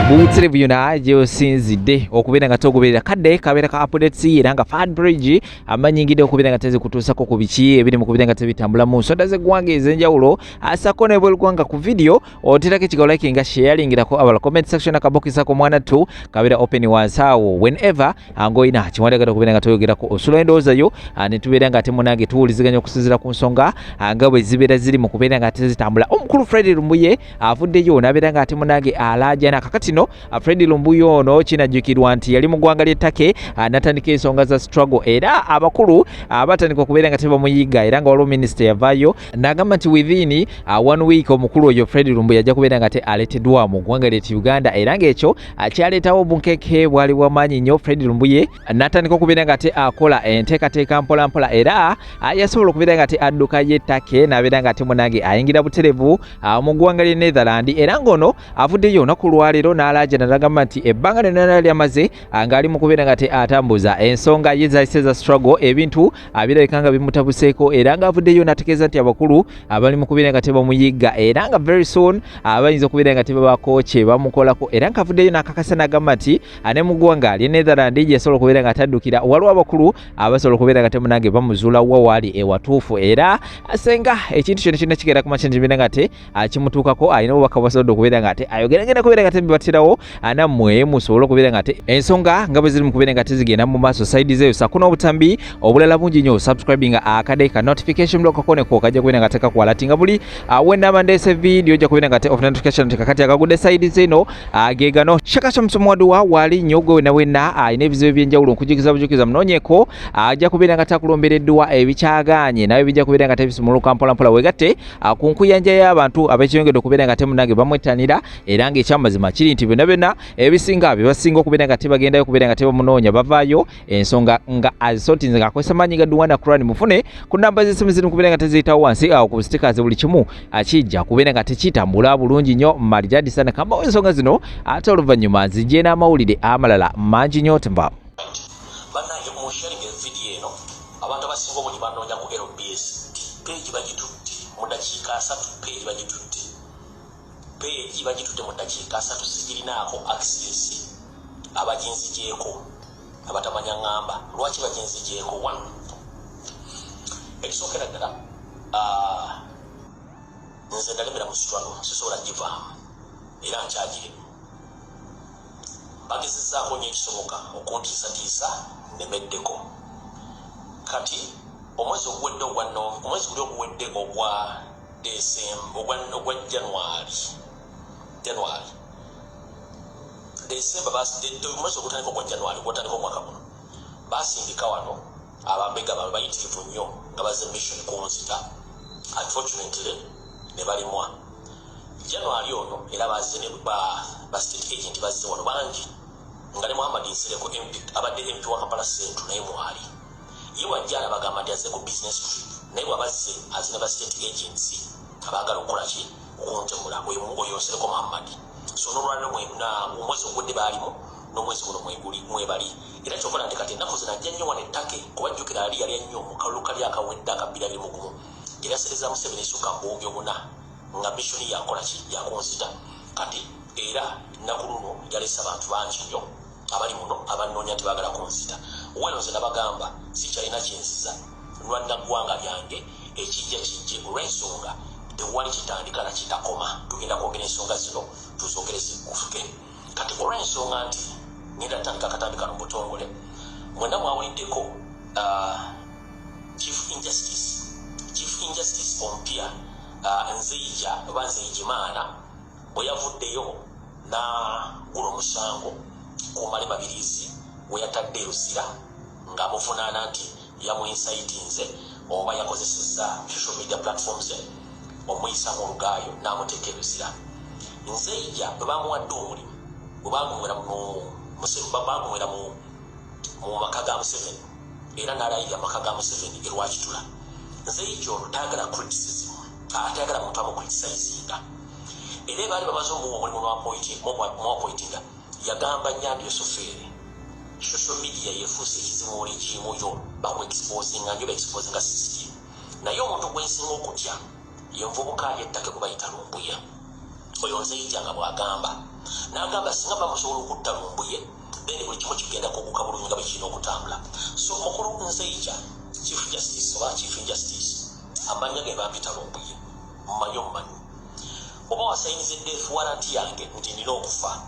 Butsire byona gyosinzidde okubeera nga togoberera kadde kabeera ka updates era nga Fad Bridge amanyingide okubeera nga tezi kutuusako ku biki ebiri mu kubeera nga tebitambula mu nsonda z'eggwanga ez'enjawulo asako ne bw'eggwanga ku video oterako ekigawo like nga sharingirako abala comment section akabokisako mwana tu kabeera open wansi awo whenever angoina kiwandagala okubeera nga toyogerako osula endowooza yo ne tubeera nga ate munange tuwuliziganya okusinziira ku nsonga nga bwe zibeera ziri mu kubeera nga tezitambula. Omukulu Fred Lumbuye avuddeyo n'abeera nga ate munange alaajana kakati no Fred Lumbuye ono kinajjukirwa nti yali mu ggwanga ly'ettake n'atandika ensonga za struggle era abakulu batandika okubeera nga tebamuyiga era nga waliwo minisita yavaayo n'agamba nti within 1 week omukulu oyo Fred Lumbuye ajja kubeera nga te aleeteddwa mu ggwanga ly'etu Uganda era ng'ekyo kyaleetawo obunkenke bwali bw'amaanyi nnyo. Fred Lumbuye n'atandika okubeera nga te akola enteekateeka mpolampola era yasobola okubeera nga te adduka y'ettake n'abeera nga te munange ayingira buterevu mu ggwanga ly'e Netherland era ng'ono avuddeyo olunaku lwaleero n'alaaja n'agamba nti ebbanga lyonna lyamaze ng'ali mu kubeera nga te atambuza ensonga ye zayise za struggle ebintu birabika nga bimutabuseeko era ng'avuddeyo n'ategeeza nti abakulu abali mu kubeera nga tebamuyiga era nga very soon bayinza okubeera nga tebabaako kye bamukolako era ng'avuddeyo n'akakasa n'agamba nti ne mu ggwanga ly'e Netherland yasobola okubeera nga taddukira waliwo abakulu abasobola okubeera nga temunange bamuzuula wa waali ewatuufu era asenga ekintu kyonna kyonna kigenda ku makya njibeera nga te kimutuukako alina obubaka bwasobodde okubeera nga te ayogeragenda kubeera nga te bibatirawo nammwe musobole okubeera nga te ensonga nga bwe ziri mu kubeera nga tezigenda mu maaso side zeyo sakuna obutambi obulala bungi nnyo subscribing akade ka notification block koneko kajja kubeera nga tekakwalatinga buli wendaba ndeese video ojja kubeera nga te of notification tekakati akagudde side zeno gegano shakasha musomuwaduwa wali nnyo gwe wenna alina ebizibu ebyenjawulo nkujukiza bujukiza munoonyeko ajja kubeera nga takulombereddwa ebikyagaanye nawe bijja kubeera nga tebisumuluka mpolampola wegatte ku nkuyanja y'abantu abekiyongedde okubeera nga temunange bamwettanira era ng'ekyamazima kiri nti byonna ebisinga bebasinga okubeera nga tebagendayo okubeera nga tebamunoonya bavaayo ensonga nga azisotinze ng'akozesa maanyi ga Duwana Crown mufune ku namba z'essimu ziri mu kubeera nga teziyitawo wansi awo ku sitikazi buli kimu kijja kubeera nga tekitambula bulungi nnyo marijadi sana kambawo ensonga zino ate oluvannyuma nzijje n'amawulire amalala mangi nnyo temba bannange mu sharing video eno abantu abasinga obungi banoonya ku LBS peegi bagitutte mu dakiika 3 peegi bagitutte mu dakiika 3 sigirinaako access abaginzigyeko abatamanya ngamba lwaki baginzigyeko 1 ekisookera ddala nze ndalemera mu struggle sisobola givaamu era nkyagirimu bagezezzaako nnyo ekisoboka okuntiisatiisa nemeddeko kati omwezi oguwedde ogwa January December omwezi ogutandika ogwa January gwotandika omwaka guno basindika wano ababega babe bayitirivu nnyo nga bazze mission kunzita unfortunately ne balimwa January ono era bazze ne ba state agent bazze wano bangi nga ne Muhammad Nsereko MP abadde MP wa Kampala Central naye mwali ye wajjana bagamba nti azze ku business trip naye wabazze azina ba state agency abagala okukola ki okuntemula oyo Nsereko Muhammad so n'olwaliro omwezi ogudde baalimu n'omwezi guno mwebali era kyokola nti kati ennaku zino ajja nnyo wano ettake kubajjukira ali yali nnyo mu kalulu kali akawedde akabbira biri mugumu erasereza Museveni essuka mbuubi obuna nga missoni yakola ki yakunzita kati era nnaku luno yalesa abantu bangi nnyo abali muno abannoonya nti baagala kunzita weno nze nabagamba sikyalina kyenziza lwannaggwanga lyange ekijja kijje olw'ensonga tewali kitandika na kitakoma tugenda kwogera ensonga zino tuzoogere zikufuke kati olw'ensonga nti ngenda tandika katandika n'obutongole mwena mwawuliddeko chief injustice ompya Nzeija oba Nzeijimaana bwe yavuddeyo n'agula omusango ku Male Mabirizi we yatadde Luzira ng'amuvunaana nti yamuinsaitinze oba yakozesezza social media platforms omuyisa mu lugaayo n'amuteeka Luzira. Nzeija bwe bamuwadde omulimu bwe bagumwera mu maka ga Museveni era n'alayirira amaka ga Museveni erwakitula. Nzeija ono tayagala criticism atayagala muntu amucriticizinga era baali bamaze omuwa omulimu n'apointinga yagamba Nyandi Yosoferi social media yefuuse ekizimuuli kimuyo bakuexposinga njo baexposinga system naye omuntu gwensinga okutya yenvubuka yettake kubayita Lumbuye oyo Nzeija nga bw'agamba n'agamba singa bamusobola okutta Lumbuye then buli kimu kigenda kuguka bulungi nga bwe kirina okutambula. So mukulu Nzeija Chief Justice oba Chief Injustice amanya ge bampita Lumbuye mumanyi oba wasayiniza death warrant yange nti nina okufa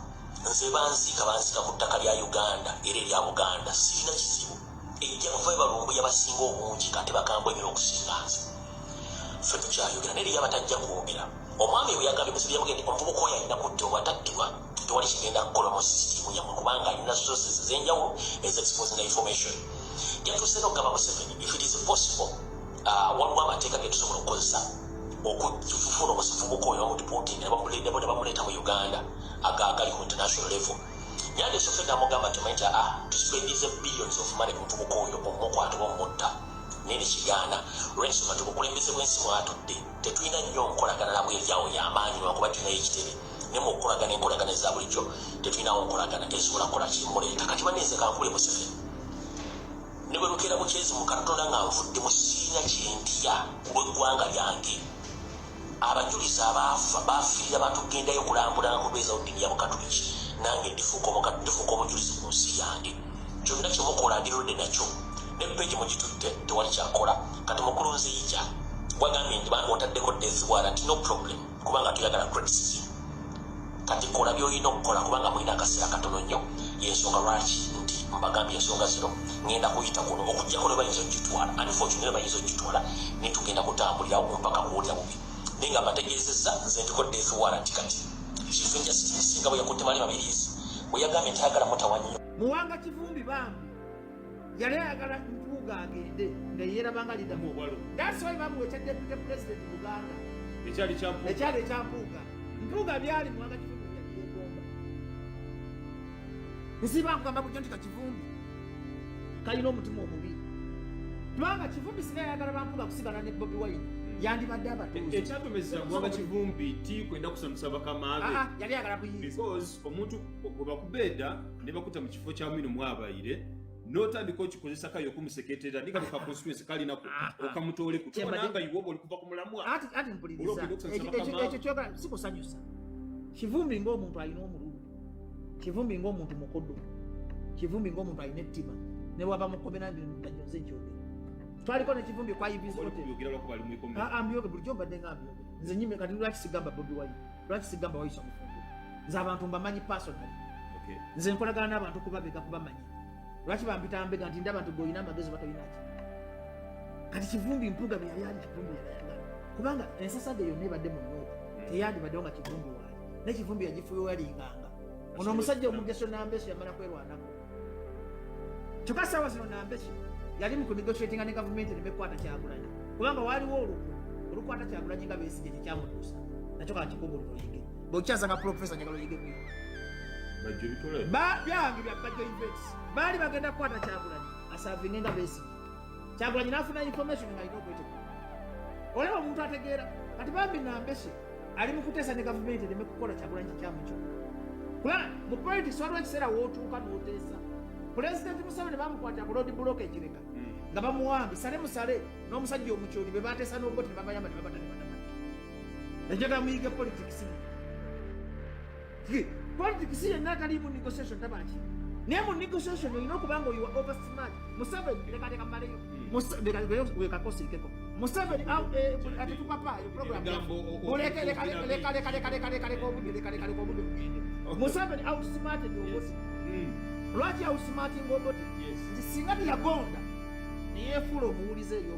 nze banzika ku ttaka lya Uganda era erya Buganda sirina kizibu ejja kuva Lumbuye abasinga obungi kati bakambwe nnyo okusinga nze ffe tukyayogera naye yabatajja kuwogera omwami we yagambye musibye mugende omuvubuka oyo alina kutta obwataddibwa tewali kigenda kukola mu sisitimu yammwe kubanga alina sources ez'enjawulo ez'exposing information yatuuse n'okugamba Museveni if it is possible waliwo amateeka ge tusobola okukozesa okufuna omuvubuka oyo bamudipootinga ne bamuleeta mu Uganda agali ku international level yandeese ffe namugamba tumanyi nti tuspendize billions of money ku muvubuka oyo omukwata omutta nene kigaana olw'ensonga nti obukulembeze bw'ensi mwatudde tetulina nnyo nkolagana nabwe eryawo y'amaanyi lwakuba tulinayo ekitebe ne mu nkolagana enkolagana eza bulijjo tetulinawo nkolagana ezisobola kukola kimuleeta kati baneeze kankule Museveni ne bwe lukeera bukyezi mu Katonda nga nvudde mu siina kyentya olw'eggwanga lyange abajulizi abaafa baafiirira batugendayo kulambula nga kulweza ddiini ya Bukatuliki nange ndifuuka omujulizi ku nsi yange kyonna kyemukola ndirudde nakyo ne peegi mugitutte tewali kyakola kati mukulu Nzeija bwagambye nti otaddeko death warrant no problem kubanga tuyagala criticism kati kola by'olina okukola kubanga mulina akaseera katono nnyo yensonga lwaki nti mbagambye ensonga zino ngenda kuyita kuno okujjako ne bayinza okugitwala unfortunately bayinza okugitwala ne tugenda kutambulirawo mpaka kuwulira bubi naye nga mbategeezezza nze ndiko death warrant kati Chief Justice nga bwe yakutte Mali Mabirizi bwe yagambye nti ayagala mutawanyi Muwanga Kivumbi bambi yali ayagala Mpuuga agende nga yeerabanga lidda mu bwalo. That's why bamuweekya Deputy President Buganda ekyali ekya Mpuuga byali Muwanga Kivumbi yali yeegomba nsiba nkugamba kujja nti Kivumbi kalina omutima omubi kubanga Kivumbi singa yayagala Bampuuga kusigala ne Bobi Wine yandibadde abatuuze ekyatomeza Muwanga Kivumbi ti kwenda kusanusa bakama be yali ayagala buyinza because omuntu bwe bakubeeda ne bakuta mu kifo kya Aminu Mwabaire n'otandika okikozesa kayo okumuseketerera ndika ka constituency kalina okamutoole kutonanga iwobo oli kuva ku mulamwa ati mpuliriza ekyo kyogala sikusanyusa Kivumbi ng'omuntu alina omululu Kivumbi ng'omuntu mukodo Kivumbi ng'omuntu alina ettima ne waba mukobera ndindajoze ekyoge twaliko ne Kivumbi kwa Ibis Hotel yogera lwako bali mwikomi ambiyoge bulijjo mbadde ngambyoge nze nyime kati lwaki sigamba Bobi Wine lwaki sigamba Waisa Mufungo nze abantu mbamanyi personally nze nkolagana n'abantu kubabega kubamanyi lwaki bampita mbega nti ndaba nti golina amagezi batolina ki kati Kivumbi Mpuuga bwe yali ali Kivumbi yayagala kubanga ensasage yonna ebadde mu nnooka teyandibaddewo nga Kivumbi waali ne Kivumbi yagifuyo yalinganga ono omusajja omugeso Nambeso yamala kwerwanako kyokka ssaawa zino Nambeso yali mu kunegotiatinga ne gavumenti ne bekwata Kyagulanyi kubanga waaliwo olukwata Kyagulanyi nga Besigye tekyamutuusa nakyo kakikubulira oyige bw'okyaza nga Profesa njagala oyige kuyo byange bya Bajjo Invets baali bagenda kukwata Kyagulanyi asaavinge nga Besigye Kyagulanyi n'afuna information nga alina okwetegeka olaba omuntu ategeera kati bambi Nambeso ali mu kuteesa ne gavumenti ereme kukola Kyagulanyi kikyamu kyo kubanga mu politics waliwo ekiseera wootuuka n'oteesa Pulezidenti Museveni bamukwatira ku road block ekireka nga bamuwambi sale musale n'omusajja omukyoli be bateesa n'obote ne babayamba ne babata ne batamanyi enjaga muyige politics politics yenna atali mu negotiation tabaki naye mu negotiation olina okuba nga oyiwa oversmart Museveni lekaleka mmaleyo wekakosirikeko Museveni ate tupapaayo program lekaleka obudde Museveni outsmarted Obote lwaki outsmarting Obote nti singa teyagonda neyeefuula omuwulize eyo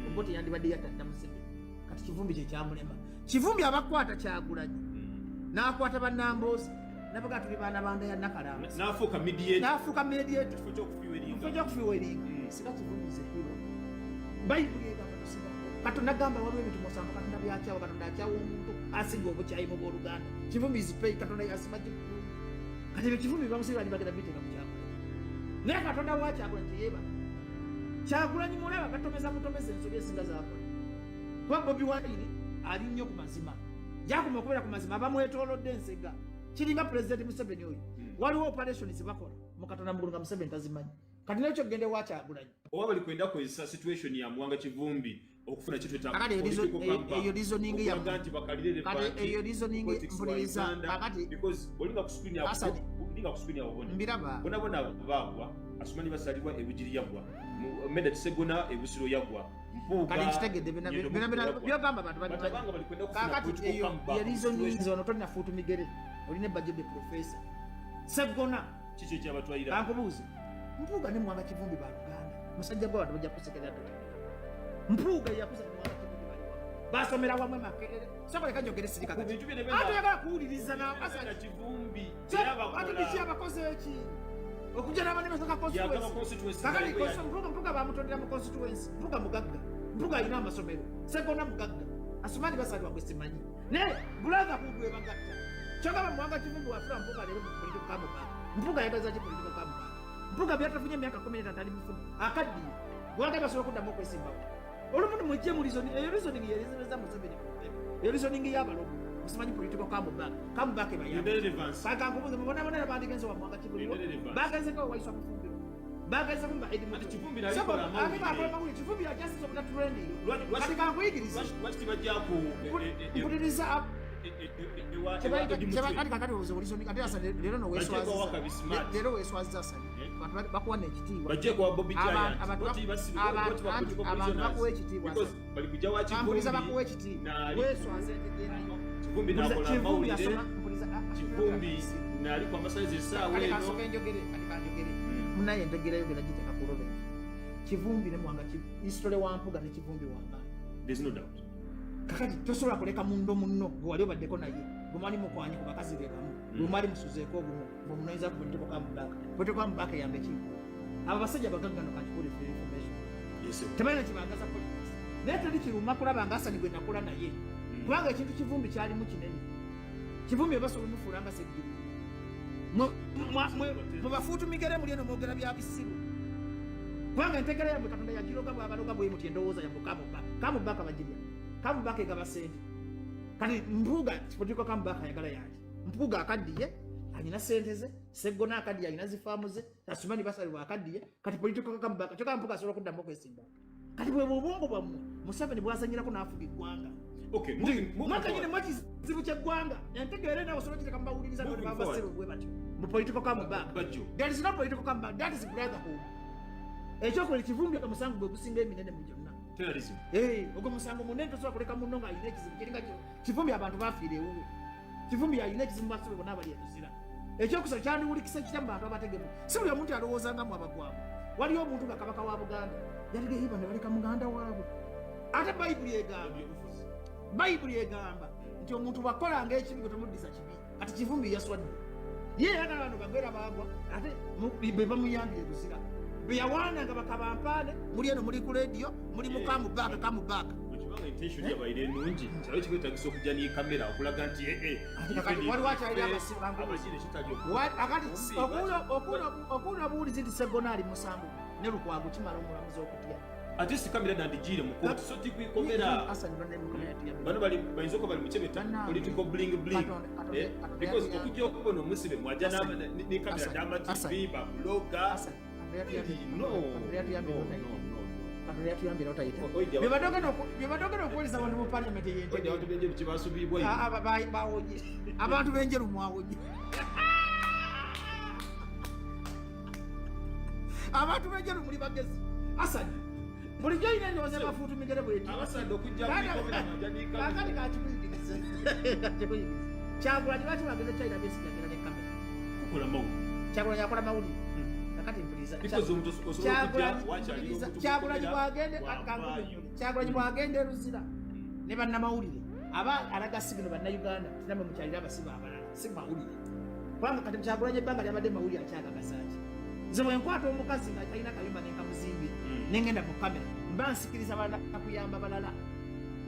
Obote yandibadde yatadda Museveni kati Kivumbi kyekyamulema Kivumbi abakwata Kyagulanyi n'akwata bannamboozi nabaga tuli baana banda ya Nakalamba n'afuuka mediator kifo ky'okufiiwa eringa singa Kivumbi zekiro bayibuli egamba tusinga Katonda gamba waliwo ebintu musanvu Katonda byakyawa Katonda akyawa omuntu asinga obukyayi mu b'Oluganda Kivumbi izipei Katonda yasima gikulu kati ebyo Kivumbi bamusiri bali bagenda biteeka mu Kyagulanyi naye Katonda wa Kyagulanyi teyeeba Kyagulanyi mulaba batomeza ensobi esinga zaakola kuba Bobi Wine ali nnyo ku mazima jakuma okubeera ku mazima abamwetoolodde ensega kiringa Pulezidenti Museveni oyo waliwo operation zibakola mu Katonda mugulu nga Museveni tazimanyi kati nekyo gende wa Kyagulanyi oba bali kwenda kozesa situation ya Muwanga Kivumbi okufuna kitu kakati eyo reasoning ya ganti bakalire kati eyo reasoning mpuliriza kakati because bolinga kusukunya obona mbiraba bona bagwa asumani basalibwa ebujiri yagwa meda tisegona ebusiro yagwa kali kitegedde bina byogamba abantu bali kwenda kufuna kakati eyo ya reasoning zono tolina futu migere oline bajebe professor segona kicho kyabatwalira kankubuuza mpuuga ne mwanga kivumbi ba Uganda musajja gwa bajja kusekerera mpuuga yakuza mwanga kivumbi baliwa basomera wamwe makerere sokola kanjogere sirika kati ate yagala kuwuliriza na asala kivumbi ate biki abakoze eki okujja n'abanene saka constituency kakali mpuuga bamutondera mu constituency mpuuga mugagga mpuuga alina amasomero segona mugagga asumani basalibwa gwe simanyi ne brother kugwe bagatta kyogamba mwanga kivumbi wafula mpuuga lero mu political campaign mpuuga yagaza ki political campaign mpuuga byatafunye emyaka 15 ali mufumu akaddi wanga basobola okuddamu okwesimbawo olumuntu mujje mu reasoning yerizeza Museveni eyo reasoning y'abalogo musimanyi political campaign bakankubuuza mubona bandigenze wa mwanga kivumbi bagenzeko waiswa mufumbiro bageze kumba ati kivumbi na sabo ani bakola mawuli kivumbi ya justice of that trending kati kankuyigiriza lwaki tibajjako mpuliriza kakati obulizo kati asa lero no lero weeswaziza asa abantu bakuwa n'ekitiibwa bajjeko wa Bobby Giant abantu bakuwa ekitiibwa bali kujja wa mpuliriza bakuwa ekitiibwa weeswaze kivumbi nakola mawulire kivumbi nali kwa masayizi essaawa eno munaye entegera yogera giteka kulobe kivumbi ne mwanga history wa mpuga ne kivumbi wanga there's no doubt kakati tosobola kuleka munno gwe wali obaddeko naye gumali mukwanyi ku bakazi beekamu gumali musuzeeko obumu bwemunoyiza bweteko kamubaka yambe ki abo basajja bagaggano kakikuli information tebalina kibagaza politics naye teri kiruma kulaba nga Asani gwe nakola naye kubanga ekintu kivumbi kyalimu kinene kivumbi ebasobola mufuula nga seggiri mubafuutumigere muli eno mwogera bya bisiru kubanga entegera yabwe Katonda yagiroga bwabaloga bwemuti endowooza yabwe kamubaka bagirya kamubaka egaba sente kati mpuuga political kamubaka ayagala yange mpuuga akaddiye alina sente ze seggona akaddiye alina zifaamu ze asumani basalibwa akaddiye kati political kamubaka kyokka mpuuga asobola okuddamu okwesimba kati bwe bwobwongo bwammwe Museveni bwazanyirako n'afuga eggwanga mwaka nyine mwakizibu ky'eggwanga entegeera nawe osobola kiteka mubawuliriza nobabasiru bwe batyo mu political comeback that is not political comeback, that is brotherhood ekyokola ekivumbi omusango gwe gusinga eminene mu gyonna ogwo musango munene tosobola kuleka munno nga alina ekizibu kiringa kivumbi abantu bafiira ewuwe kivumbi alina ekizibu basobe bonna abali ekizira ekyokusala kyandiwulikisa kitya mu bantu abategevu si buli omuntu alowoozangamu abagwamu waliyo omuntu nga kabaka wa Buganda yaligeyiba ne baleka muganda waabwe ate bayibuli egamba nti omuntu bwakolanga ekibi gwe tomuddiza kibi kati kivumbi yaswadde ye yagala bano bagwera bagwa ate be bamuyambye buzira be yawaana nga bakabampaane muli eno muli ku radio muli mu kamubaka intention yabaire ennungi kyalo kikwetagisa okujja n'ekamera okulaga nti waliwo akyalira akati okuwulira buwulizi nti segonaali musango ne lukwago kimala omulamuzi okutya ate si kamera nandigiire mu kooti so tikwikomera bano bayinza okuba bali mu kyebeta political bling because okujja okubona omusibe mwajja ne kamera dama tv bakuloga byebadogera okuwuliza abantu mu parliament bawonye abantu benjeru mwawonye abantu benjeru muli bagezi Asani bulijjo ine ndowooza bafuutumigere bwekakati kakikuyigiriza Kyagulanyi lwaki bagenda China besijagera ne kamera Kyagulanyi akola mawulire kakati mpuliriza Kyagulanyi bwagenda eruzira ne bannamawulire aba alaga sigino bannayuganda tinamwe mukyalira abasiba abalala si mawulire kubanga kati Kyagulanyi ebbanga lyabadde mawulire akyagagasaaki nze bwe nkwata omukazi nga talina kayumba nenkamuzimbira nengenda mu kamera mba nsikiriza bakuyamba balala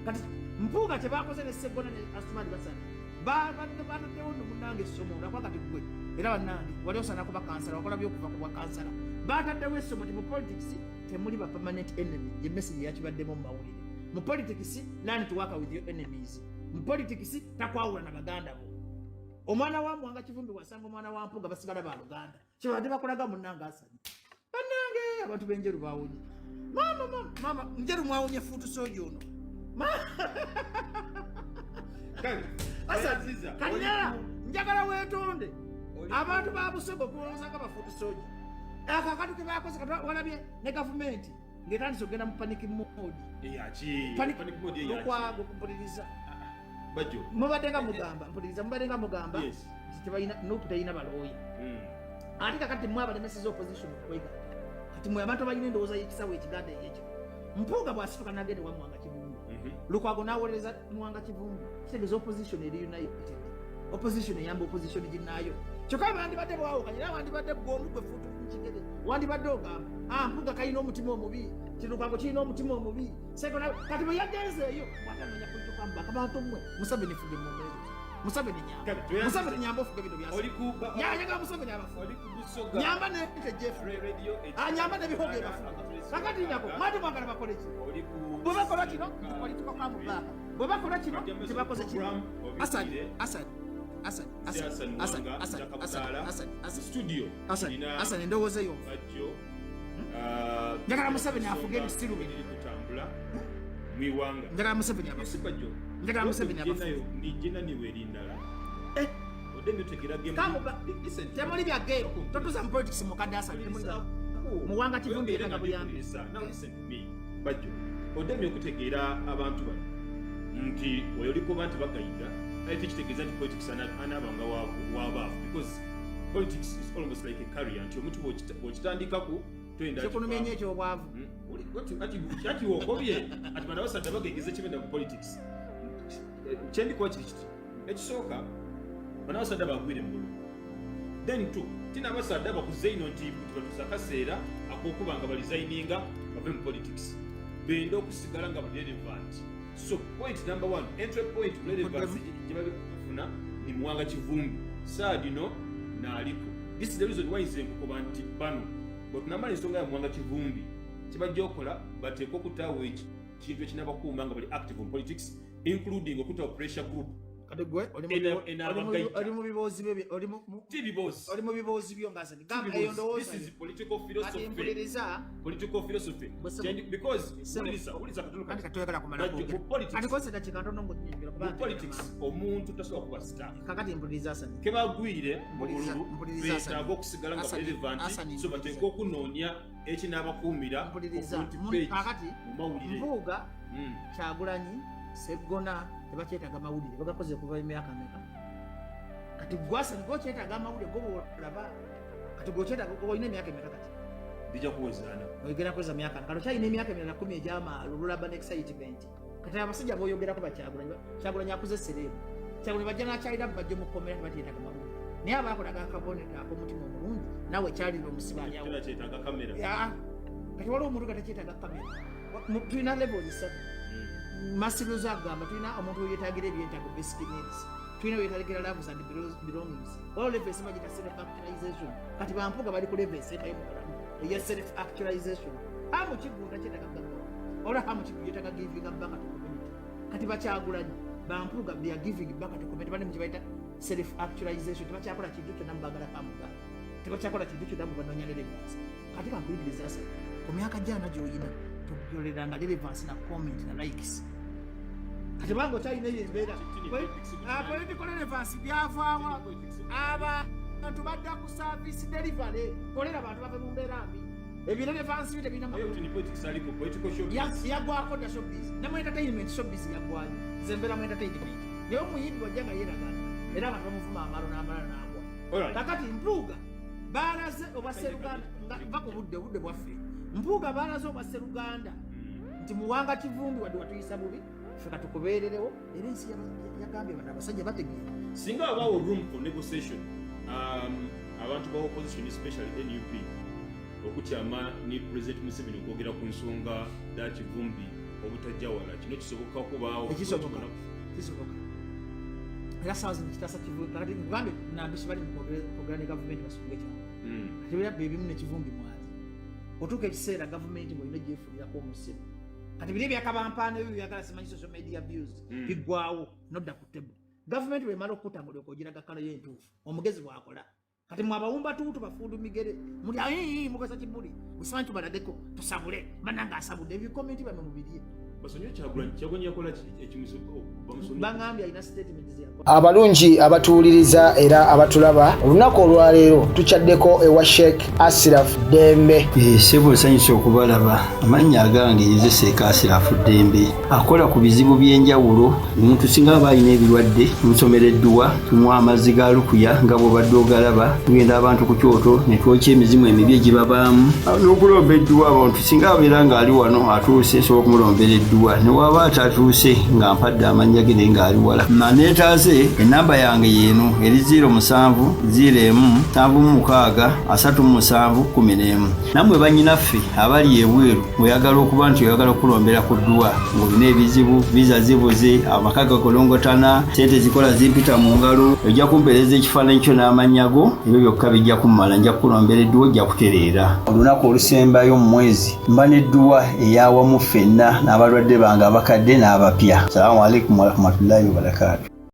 kati mpuuga tebakoze ne Seggona ne Asumani Basana bataddewo nno munnange essomo olakwa kati gwe era bannange wali osana kuba kansala wakola byokuva ku bwa kansala bataddewo essomo nti mu politics temuli ba permanent enemy ye message yakibaddemu mu mawulire mu politics learn to work with your enemies mu politics takwawula na baganda bo omwana wa Mwanga Kivumbi wasanga omwana wa Mpuuga basigala ba Luganda kibadde bakolaga munnange Asani bannange abantu benjeru bawonye mama njeru mwawonye futu sojo ono kanyala njagala wetonde abantu babusobo kuwozanga bafutu sojo akakatu kebakoze walabye ne gavumenti ngetandise ogenda mu panic mode panic mode lokwago kumpuliriza Bajo mubadenga mugamba tibalina nokutayina baloya ate kakati mwabalemeseza opposition okwega kati mwe abantu balina endowooza y'ekisawo ekiganda ekyo Mpuuga bw'asituka n'agenda wa Mwanga Kivumbu Lukwago n'awolereza Mwanga Kivumbu kitegeeza opposition eri united opposition eyamba opposition ginaayo kyokka bandibadde bwawukanye era wandibadde gwomu gwe fuutu mukigere wandibadde ogamba Mpuuga kalina omutima omubi Lukwago kirina omutima omubi kati bwe yagenzeeyo bwatananya kuituka mbaka bantu mmwe Museveni fuge mumere Museveni nyamba Museveni nyamba ofuge bino byasa yayaga Museveni abafu nyamba ne Jeffrey nyamba ne bihoge bafu kakati nyako mwadi mwangala bakole ki bwebakola kino walituka kwa mubaka bwebakola kino tebakoze kino Asad studio Asad endowooza yo njagala Museveni afuge misiru kutambula mwiwanga njagala Museveni abafu njagala Museveni abafu nijina niwe lindala odemi tegera game temuli bya game totuza mu politics mu kadasa Muwanga Kivumbi ekanga buyambi now listen to me Bajo odemi okutegeera abantu bano nti oyo liko bantu bagayiga ate kitegeeza nti politics anabanga wabaafu because politics is almost like a career nti omuntu bw'okitandikaku twenda kikunumenye ekyo obwavu ati wokobye ati bana basajja bagegeze kibenda mu politics kyendikuwa kiri kiti ekisooka bana basajja bagwire mu then two tina basadde bakuze ino nti batuza kaseera akokuba nga balisigninga bave mu politics benda okusigala nga relevant so point number 1 entry point relevance jibabe kufuna ni Mwanga Kivumbi saadino na aliko this is the reason why nze nkukoba nti bano but namala ensonga ya Mwanga Kivumbi kibajja okola bateeka okutaawo ekintu ekinabakuuma nga bali active in politics including okutawo pressure group kade gwe oli mu biboozi bye oli mu biboozi byo ngazani gamba eyo ndowooza this is political philosophy because ulisa kandi katoyagala kumala ati kose dakika ntono ngo nyingira kuba politics omuntu tasobola kuba star kakati mpuliriza asani kebagwire beetaaga okusigala nga relevant so bateeka okunoonya ekinabakuumira kakati Mpuuga Kyagulanyi Sseggona tebakyetaaga mawulire bagakoze kuva emyaka meka kati gwasa ngokyetaaga amawulire gobolaba kati gokyetaaga olina emyaka emeka kati bijja kuwezana oyogera kweza myaka kati kyalina emyaka emirala 10 egy'amaalo olulaba n'excitement kati abasajja boyogerako Kyagulanyi akuze serebu Kyagulanyi bajja n'akyalira bajja mukomera tebakyetaaga mawulire naye abakolaga akabonero ak'omutima omulungi nawe kyalira omusibalyawo kati waliwo omuntu gatakyetaaga kamera tulina levels 7 Masirozo agamba tulina omuntu yetagira ebyetaago basic needs tulina yetagira loves and belongings all levels magita self actualization kati Bampuuga bali ku levels etayo mukolamu eya self actualization hamu kigunda kyetaaga gaggawa ola hamu kigunda kyetaaga giving back to community kati Bakyagulanyi Bampuuga they are giving back to community bali mukibaita self actualization tebakyakola kintu kyonna mubagala Bampuuga tebakyakola kintu kyonna mubanoonya levels kati bampuliriza asa ku myaka gyana gy'oyina tukuleranga relevance na comment na likes kati bango kyalina eyo embeera political relevance byavaawa abantu badda ku service delivery kolera abantu bave mu mbeera mbi ebyo relevance bite bina yagwako dda showbiz ne mu entertainment showbiz yagwayo zembera mu entertainment naye omuyimbi wajjanga yeragana era abantu bamuvuma amalo n'amala n'agwa kakati Mpuuga baalaze obwa Sseruganda nga ku budde bwaffe Mpuuga baalaze obwa Sseruganda nti Muwanga Kivumbi wadde watuyisa bubi ffe katukubeererewo era ensi yagambye bano abasajja bategeera singa wabaawo room for negotiation abantu ba opposition especially NUP okutyama ne President Museveni okwogera ku nsonga da Kivumbi obutajja wala kino kisoboka kubaawo kisoboka era sawazi nikitasa Kivumbi kati Uganda nambishi bali mu kwogera ne gavumenti basubwe kyalo ate bera bebimu ne Kivumbi mwali otuuka ekiseera gavumenti bwolina gyefunirako omusiru kati biri byakabampaana ebyo byagala simanyi social media views biggwawo nodda ku table gavumenti bwemala okutambula okogira gakkalo y'entuufu omugezi bwakola kati mwabawumba tutu bafundu migere muli ayi mukasa kibuli musantu baladeko tusabule mananga asabudde ebikomenti bamwe mubiriye basonye Kyagulanyi yakola ekimusuko bamusonye bangambye alina statement ziyako abalungi abatuwuliriza era abatulaba olunaku olwaleero tukyaddeko ewa Sheikh Ashraf Dembe. Sebo nsanyusa okubalaba. Amannya agange nze Sheikh Ashraf Dembe akola ku bizibu by'enjawulo. Omuntu singa aba alina ebirwadde musomereddwa tumuwa amazzi ga lukuya nga bw'obadde ogalaba tugenda abantu ku kyoto ne twokya emizimu emibi egibabaamu n'okulomba edduwa abantu singa abeera ng'ali wano atuuse sobola okumulombera edduwa ne waba atatuuse nga mpadde amannya ge naye ng'ali wala neetaaze enamba yange yeeno eri 0707363711 nammwe bannyinaffe abali ebweru oyagala okuba nti oyagala okulombera ku dduwa ng'olina ebizibu viza zibuze amaka gakolongotana sente zikola zimpita mu ngalo ojja kumpeereza ekifaananyi kyo n'amannya go ebyo byokka bijja kummala nja kukulombera edduwa ojja kutereera olunaku olusembayo mu mwezi mba n'edduwa eyawamu ffenna n'abalwadde bange abakadde n'abapya. Assalamu alaikum warahmatullahi wabarakatuh.